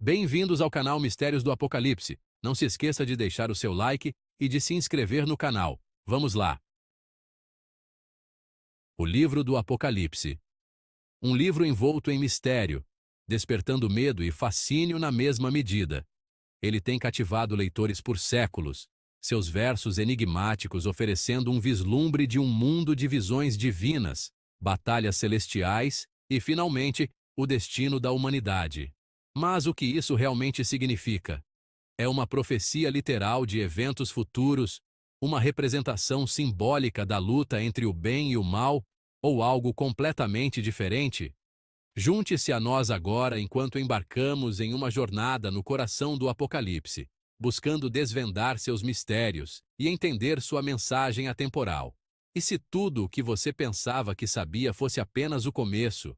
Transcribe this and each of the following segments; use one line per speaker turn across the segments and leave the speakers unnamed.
Bem-vindos ao canal Mistérios do Apocalipse. Não se esqueça de deixar o seu like e de se inscrever no canal. Vamos lá! O Livro do Apocalipse. Um livro envolto em mistério, despertando medo e fascínio na mesma medida. Ele tem cativado leitores por séculos, seus versos enigmáticos oferecendo um vislumbre de um mundo de visões divinas, batalhas celestiais e, finalmente, o destino da humanidade. Mas o que isso realmente significa? É uma profecia literal de eventos futuros, uma representação simbólica da luta entre o bem e o mal, ou algo completamente diferente? Junte-se a nós agora enquanto embarcamos em uma jornada no coração do Apocalipse, buscando desvendar seus mistérios e entender sua mensagem atemporal. E se tudo o que você pensava que sabia fosse apenas o começo?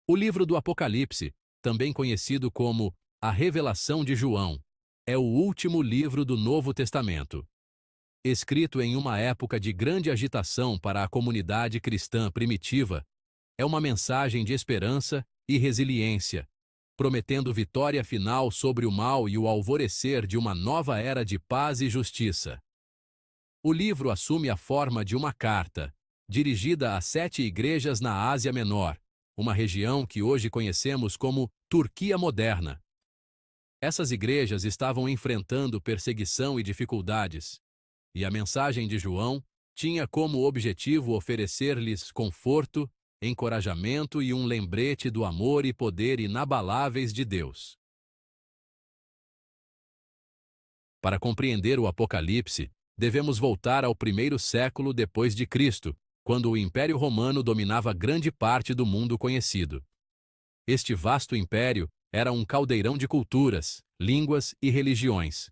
O livro do Apocalipse, também conhecido como a Revelação de João, é o último livro do Novo Testamento. Escrito em uma época de grande agitação para a comunidade cristã primitiva, é uma mensagem de esperança e resiliência, prometendo vitória final sobre o mal e o alvorecer de uma nova era de paz e justiça. O livro assume a forma de uma carta, dirigida a 7 igrejas na Ásia Menor, uma região que hoje conhecemos como Turquia moderna. Essas igrejas estavam enfrentando perseguição e dificuldades, e a mensagem de João tinha como objetivo oferecer-lhes conforto, encorajamento e um lembrete do amor e poder inabaláveis de Deus. Para compreender o Apocalipse, devemos voltar ao primeiro século depois de Cristo, quando o Império Romano dominava grande parte do mundo conhecido. Este vasto império era um caldeirão de culturas, línguas e religiões.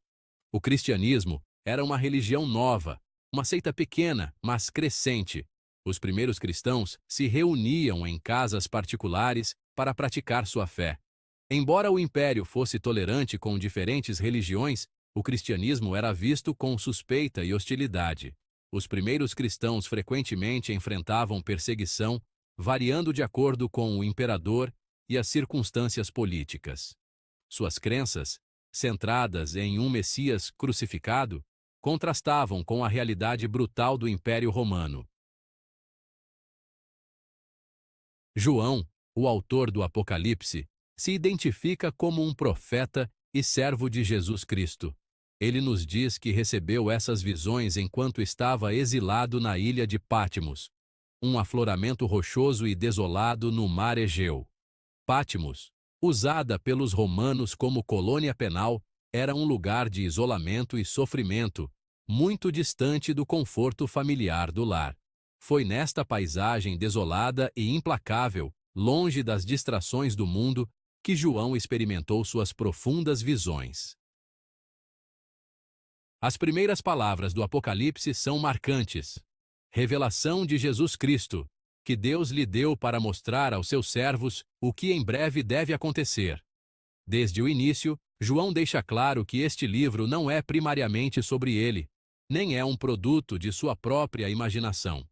O cristianismo era uma religião nova, uma seita pequena, mas crescente. Os primeiros cristãos se reuniam em casas particulares para praticar sua fé. Embora o império fosse tolerante com diferentes religiões, o cristianismo era visto com suspeita e hostilidade. Os primeiros cristãos frequentemente enfrentavam perseguição, variando de acordo com o imperador e as circunstâncias políticas. Suas crenças, centradas em um Messias crucificado, contrastavam com a realidade brutal do Império Romano. João, o autor do Apocalipse, se identifica como um profeta e servo de Jesus Cristo. Ele nos diz que recebeu essas visões enquanto estava exilado na ilha de Patmos, um afloramento rochoso e desolado no mar Egeu. Patmos, usada pelos romanos como colônia penal, era um lugar de isolamento e sofrimento, muito distante do conforto familiar do lar. Foi nesta paisagem desolada e implacável, longe das distrações do mundo, que João experimentou suas profundas visões. As primeiras palavras do Apocalipse são marcantes. Revelação de Jesus Cristo, que Deus lhe deu para mostrar aos seus servos o que em breve deve acontecer. Desde o início, João deixa claro que este livro não é primariamente sobre ele, nem é um produto de sua própria imaginação.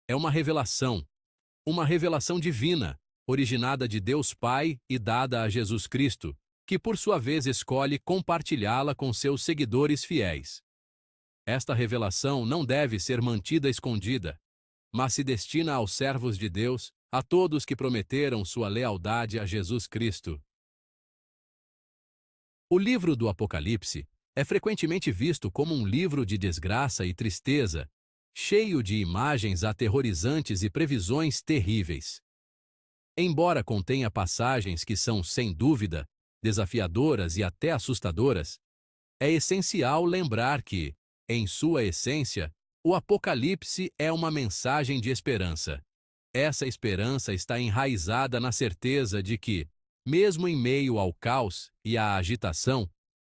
É uma revelação divina, originada de Deus Pai e dada a Jesus Cristo, que por sua vez escolhe compartilhá-la com seus seguidores fiéis. Esta revelação não deve ser mantida escondida, mas se destina aos servos de Deus, a todos que prometeram sua lealdade a Jesus Cristo. O livro do Apocalipse é frequentemente visto como um livro de desgraça e tristeza, cheio de imagens aterrorizantes e previsões terríveis. Embora contenha passagens que são, sem dúvida, desafiadoras e até assustadoras, é essencial lembrar que, em sua essência, o Apocalipse é uma mensagem de esperança. Essa esperança está enraizada na certeza de que, mesmo em meio ao caos e à agitação,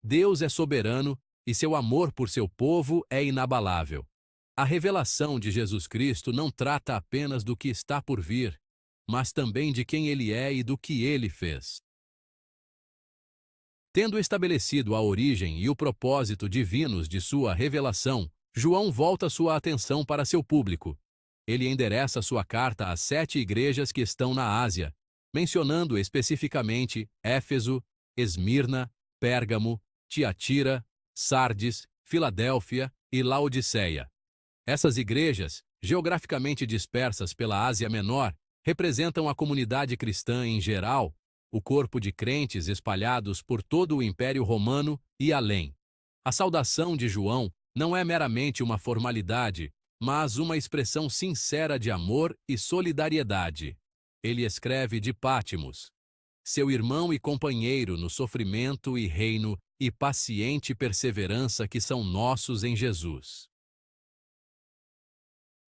Deus é soberano e seu amor por seu povo é inabalável. A revelação de Jesus Cristo não trata apenas do que está por vir, mas também de quem Ele é e do que Ele fez. Tendo estabelecido a origem e o propósito divinos de sua revelação, João volta sua atenção para seu público. Ele endereça sua carta às 7 igrejas que estão na Ásia, mencionando especificamente Éfeso, Esmirna, Pérgamo, Tiatira, Sardes, Filadélfia e Laodiceia. Essas igrejas, geograficamente dispersas pela Ásia Menor, representam a comunidade cristã em geral, o corpo de crentes espalhados por todo o Império Romano e além. A saudação de João não é meramente uma formalidade, mas uma expressão sincera de amor e solidariedade. Ele escreve de Pátimos: seu irmão e companheiro no sofrimento e reino e paciente perseverança que são nossos em Jesus.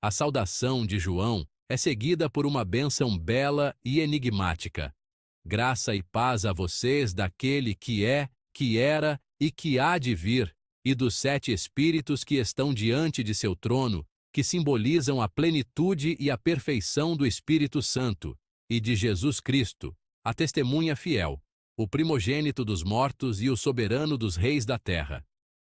A saudação de João é seguida por uma bênção bela e enigmática. Graça e paz a vocês daquele que é, que era e que há de vir, e dos 7 Espíritos que estão diante de seu trono, que simbolizam a plenitude e a perfeição do Espírito Santo, e de Jesus Cristo, a testemunha fiel, o primogênito dos mortos e o soberano dos reis da terra.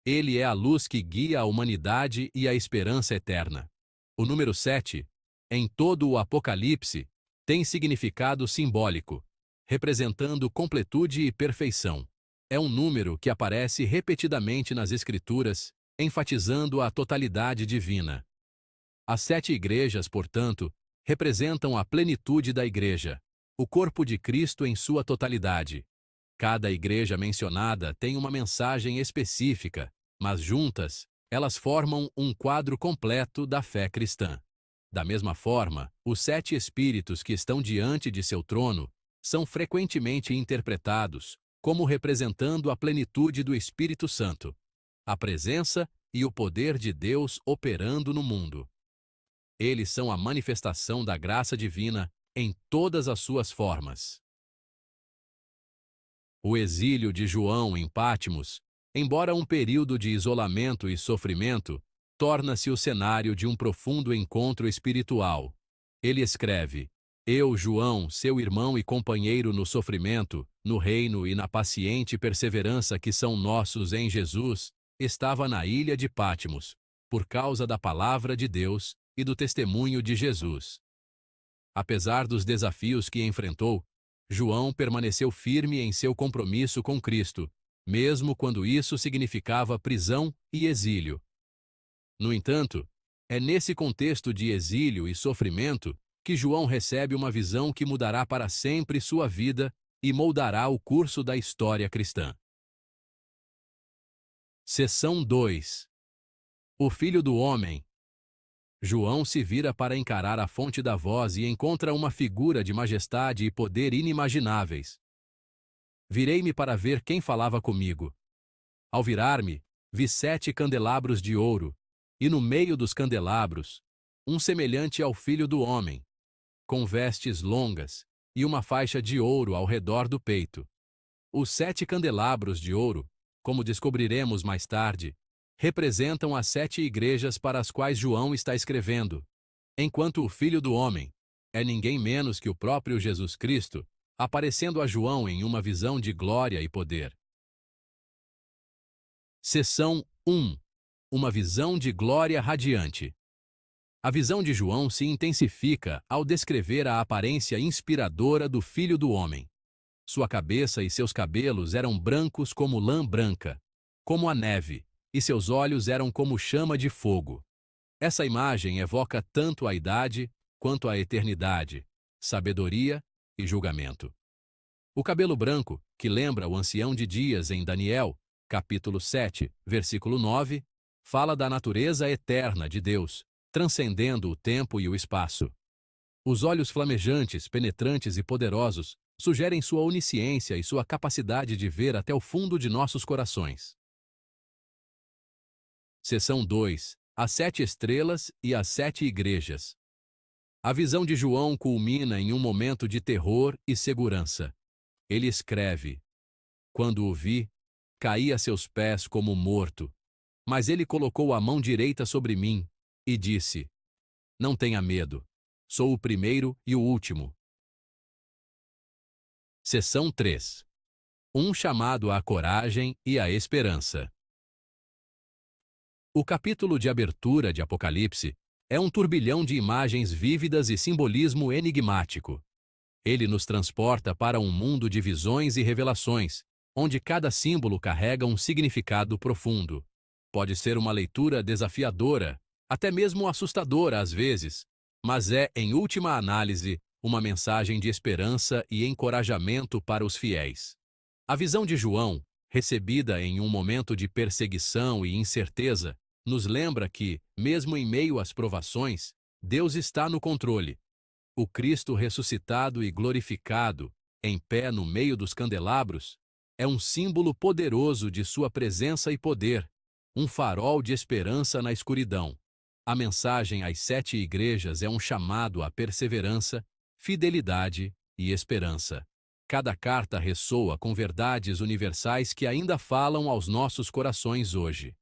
Ele é a luz que guia a humanidade e a esperança eterna. O número 7, em todo o Apocalipse, tem significado simbólico, representando completude e perfeição. É um número que aparece repetidamente nas Escrituras, enfatizando a totalidade divina. As 7 igrejas, portanto, representam a plenitude da Igreja, o corpo de Cristo em sua totalidade. Cada igreja mencionada tem uma mensagem específica, mas juntas, elas formam um quadro completo da fé cristã. Da mesma forma, os 7 Espíritos que estão diante de seu trono são frequentemente interpretados como representando a plenitude do Espírito Santo, a presença e o poder de Deus operando no mundo. Eles são a manifestação da graça divina em todas as suas formas. O exílio de João em Pátimos, embora um período de isolamento e sofrimento, torna-se o cenário de um profundo encontro espiritual. Ele escreve: eu, João, seu irmão e companheiro no sofrimento, no reino e na paciente perseverança que são nossos em Jesus, estava na ilha de Pátimos, por causa da palavra de Deus e do testemunho de Jesus. Apesar dos desafios que enfrentou, João permaneceu firme em seu compromisso com Cristo, mesmo quando isso significava prisão e exílio. No entanto, é nesse contexto de exílio e sofrimento que João recebe uma visão que mudará para sempre sua vida e moldará o curso da história cristã. Seção 2. O Filho do Homem. João se vira para encarar a fonte da voz e encontra uma figura de majestade e poder inimagináveis. Virei-me para ver quem falava comigo. Ao virar-me, vi 7 candelabros de ouro, e no meio dos candelabros, um semelhante ao Filho do Homem, com vestes longas e uma faixa de ouro ao redor do peito. Os 7 candelabros de ouro, como descobriremos mais tarde, representam as 7 igrejas para as quais João está escrevendo, enquanto o Filho do Homem é ninguém menos que o próprio Jesus Cristo, aparecendo a João em uma visão de glória e poder. Seção 1. Uma visão de glória radiante. A visão de João se intensifica ao descrever a aparência inspiradora do Filho do Homem. Sua cabeça e seus cabelos eram brancos como lã branca, como a neve, e seus olhos eram como chama de fogo. Essa imagem evoca tanto a idade quanto a eternidade, sabedoria e julgamento. O cabelo branco, que lembra o ancião de dias em Daniel, capítulo 7, versículo 9, fala da natureza eterna de Deus, transcendendo o tempo e o espaço. Os olhos flamejantes, penetrantes e poderosos sugerem sua onisciência e sua capacidade de ver até o fundo de nossos corações. Seção 2. As 7 estrelas e as 7 igrejas. A visão de João culmina em um momento de terror e segurança. Ele escreve: quando o vi, caí a seus pés como morto. Mas ele colocou a mão direita sobre mim e disse: não tenha medo, sou o primeiro e o último. Seção 3. Um chamado à coragem e à esperança. O capítulo de abertura de Apocalipse é um turbilhão de imagens vívidas e simbolismo enigmático. Ele nos transporta para um mundo de visões e revelações, onde cada símbolo carrega um significado profundo. Pode ser uma leitura desafiadora, até mesmo assustadora às vezes, mas é, em última análise, uma mensagem de esperança e encorajamento para os fiéis. A visão de João, recebida em um momento de perseguição e incerteza, nos lembra que, mesmo em meio às provações, Deus está no controle. O Cristo ressuscitado e glorificado, em pé no meio dos candelabros, é um símbolo poderoso de sua presença e poder, um farol de esperança na escuridão. A mensagem às 7 igrejas é um chamado à perseverança, fidelidade e esperança. Cada carta ressoa com verdades universais que ainda falam aos nossos corações hoje.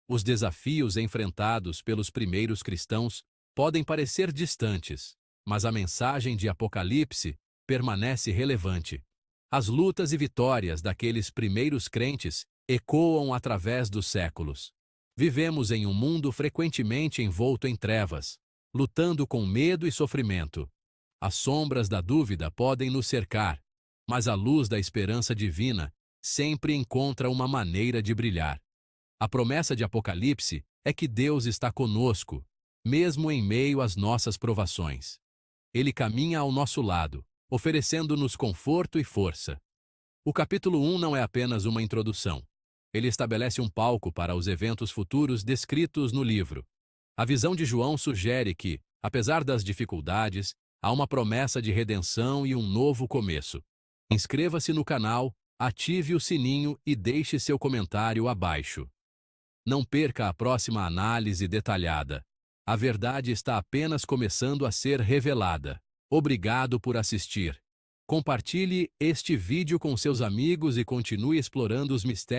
Os desafios enfrentados pelos primeiros cristãos podem parecer distantes, mas a mensagem de Apocalipse permanece relevante. As lutas e vitórias daqueles primeiros crentes ecoam através dos séculos. Vivemos em um mundo frequentemente envolto em trevas, lutando com medo e sofrimento. As sombras da dúvida podem nos cercar, mas a luz da esperança divina sempre encontra uma maneira de brilhar. A promessa de Apocalipse é que Deus está conosco, mesmo em meio às nossas provações. Ele caminha ao nosso lado, oferecendo-nos conforto e força. O capítulo 1 não é apenas uma introdução. Ele estabelece um palco para os eventos futuros descritos no livro. A visão de João sugere que, apesar das dificuldades, há uma promessa de redenção e um novo começo. Inscreva-se no canal, ative o sininho e deixe seu comentário abaixo. Não perca a próxima análise detalhada. A verdade está apenas começando a ser revelada. Obrigado por assistir. Compartilhe este vídeo com seus amigos e continue explorando os mistérios